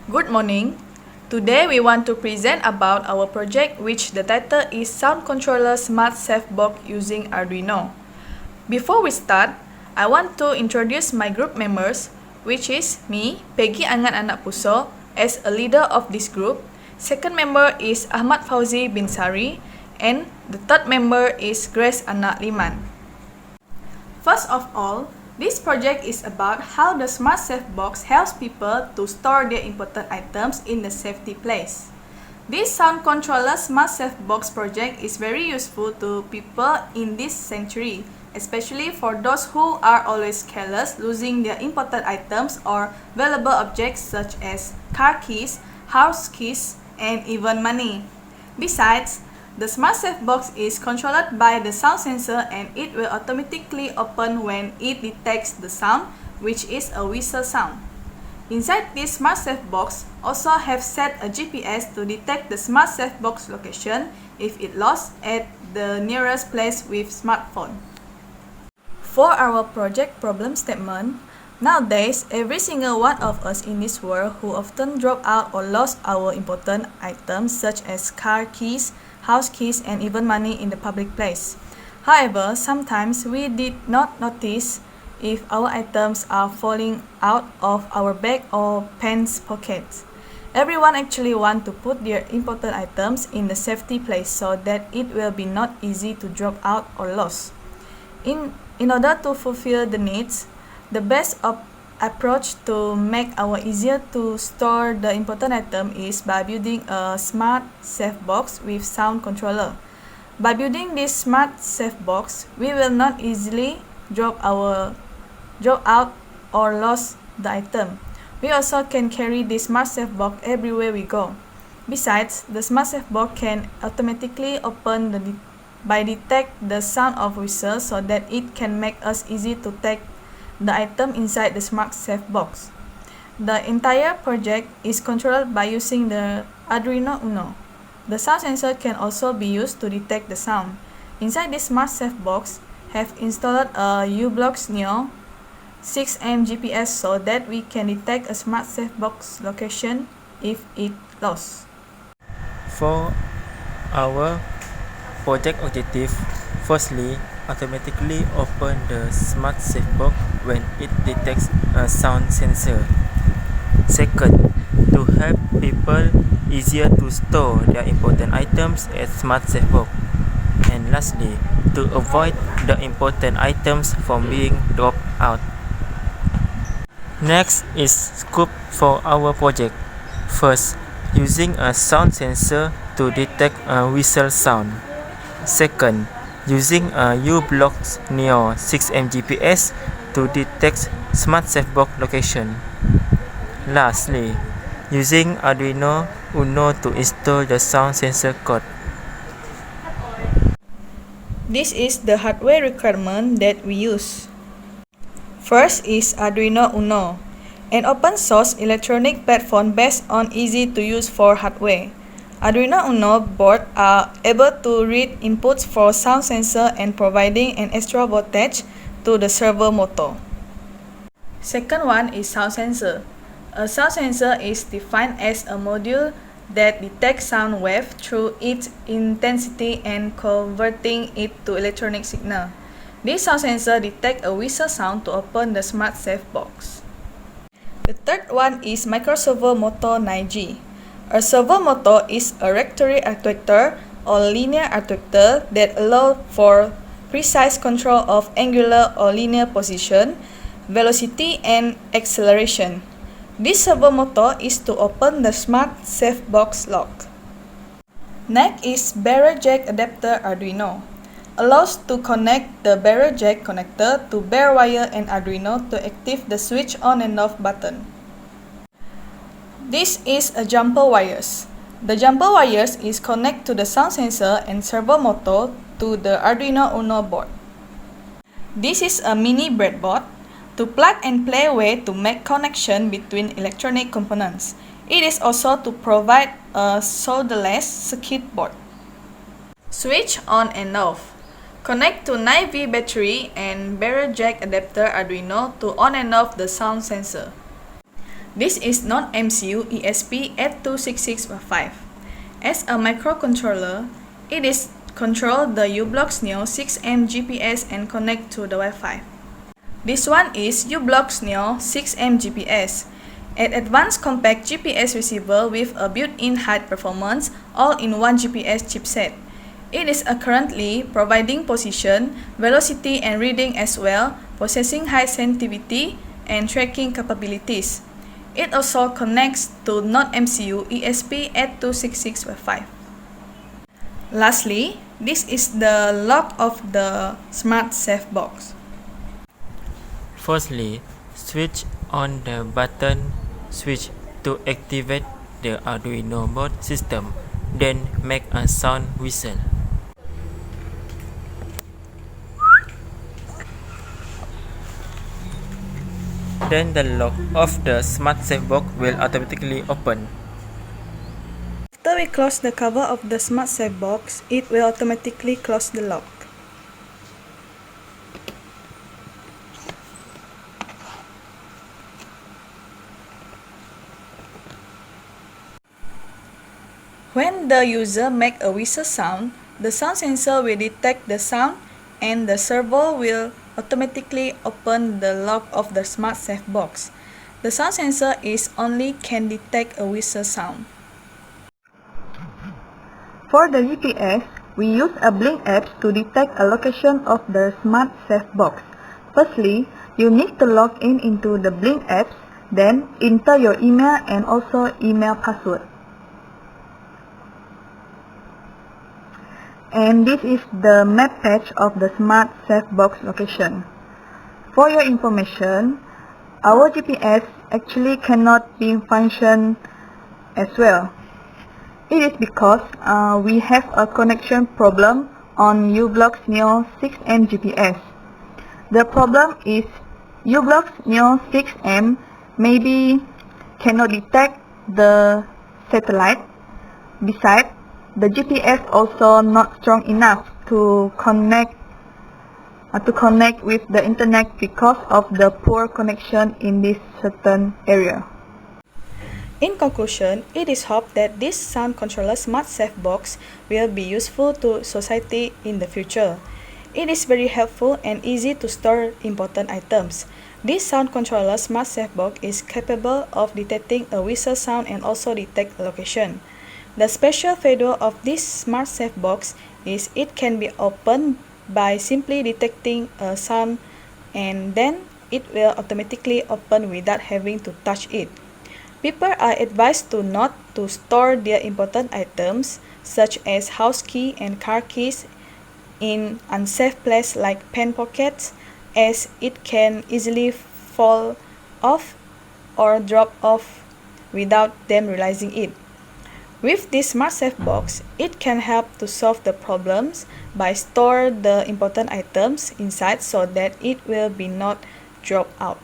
Good morning. Today we want to present about our project which the title is Sound Controller Smart Safe Box using Arduino. Before we start, I want to introduce my group members, which is me, Peggy Angan Anak Puso, as a leader of this group. Second member is Ahmad Fauzi bin Sari, and the third member is Grace Anak Liman. First of all, this project is about how the Smart Safe Box helps people to store their important items in a safety place. This Sound Controller Smart Safe Box project is very useful to people in this century, especially for those who are always careless, losing their important items or valuable objects such as car keys, house keys, and even money. Besides, the Smart Safe Box is controlled by the sound sensor and it will automatically open when it detects the sound, which is a whistle sound. Inside this Smart Safe Box also have set a GPS to detect the Smart Safe Box location if it lost at the nearest place with smartphone. For our project problem statement, nowadays every single one of us in this world who often drop out or lost our important items such as car keys, house keys, and even money in the public place. However, sometimes we did not notice if our items are falling out of our bag or pants pockets. Everyone actually want to put their important items in the safety place so that it will be not easy to drop out or lost. In order to fulfill the needs, the best approach to make our easier to store the important item is by building a smart safe box with sound controller. By building this smart safe box, we will not easily drop out or lose the item. We also can carry this smart safe box everywhere we go. Besides, the smart safe box can automatically open by detect the sound of whistle so that it can make us easy to take the item inside the Smart Safe Box. The entire project is controlled by using the Arduino Uno. The sound sensor can also be used to detect the sound. Inside this Smart Safe Box, have installed a U-Blox Neo 6M GPS so that we can detect a Smart Safe Box location if it lost. For our project objective, firstly, automatically open the Smart Safe Box when it detects a sound sensor. Second, to help people easier to store their important items at Smart Safe Box. And lastly, to avoid the important items from being dropped out. Next is scope for our project. First, using a sound sensor to detect a whistle sound. Second, using a U-Blox Neo 6M GPS to detect Smart Safe Box location. Lastly, using Arduino Uno to install the sound sensor code. This is the hardware requirement that we use. First is Arduino Uno, an open source electronic platform based on easy to use for hardware. Arduino Uno boards are able to read inputs for sound sensor and providing an extra voltage to the servo motor. Second one is sound sensor. A sound sensor is defined as a module that detects sound wave through its intensity and converting it to electronic signal. This sound sensor detects a whistle sound to open the Smart Safe Box. The third one is micro servo motor 9G. A servo motor is a rotary actuator or linear actuator that allows for precise control of angular or linear position, velocity, and acceleration. This servo motor is to open the Smart Safe Box lock. Next is barrel jack adapter Arduino. Allows to connect the barrel jack connector to bare wire and Arduino to activate the switch on and off button. This is a jumper wires. The jumper wires is connect to the sound sensor and servo motor to the Arduino Uno board. This is a mini breadboard to plug and play way to make connection between electronic components. It is also to provide a solderless circuit board. Switch on and off. Connect to 9V battery and barrel jack adapter Arduino to on and off the sound sensor. This is non-MCU ESP826605. As a microcontroller, it is control the uBlox Neo 6M GPS and connect to the Wi-Fi. This one is uBlox Neo 6M GPS, an advanced compact GPS receiver with a built-in high performance all-in-one GPS chipset. It is currently providing position, velocity and reading as well, possessing high sensitivity and tracking capabilities. It also connects to non-MCU ESP826605. Lastly, this is the lock of the Smart Safe Box. Firstly, switch on the button switch to activate the Arduino board system, then make a sound whistle. Then the lock of the Smart Safe Box will automatically open. After we close the cover of the Smart Safe Box, it will automatically close the lock. When the user makes a whistle sound, the sound sensor will detect the sound and the servo will automatically open the lock of the Smart Safe Box. The sound sensor can detect a whistle sound. For the GPS, we use a Blink app to detect a location of the Smart Safe Box. Firstly, you need to log in into the Blink app, then enter your email and also email password. And this is the map page of the Smart Safe Box location. For your information, our GPS actually cannot be function as well. It is because we have a connection problem on uBlox Neo 6M GPS. The problem is uBlox Neo 6M maybe cannot detect the satellite. Besides, the GPS also not strong enough to connect with the internet because of the poor connection in this certain area. In conclusion, it is hoped that this sound controller Smart Safe Box will be useful to society in the future. It is very helpful and easy to store important items. This sound controller Smart Safe Box is capable of detecting a whistle sound and also detect a location. The special feature of this Smart Safe Box is it can be opened by simply detecting a sound and then it will automatically open without having to touch it. People are advised to not to store their important items such as house key and car keys in unsafe places like pen pockets, as it can easily fall off or drop off without them realizing it. With this Smart Safe Box, it can help to solve the problems by store the important items inside so that it will be not drop out.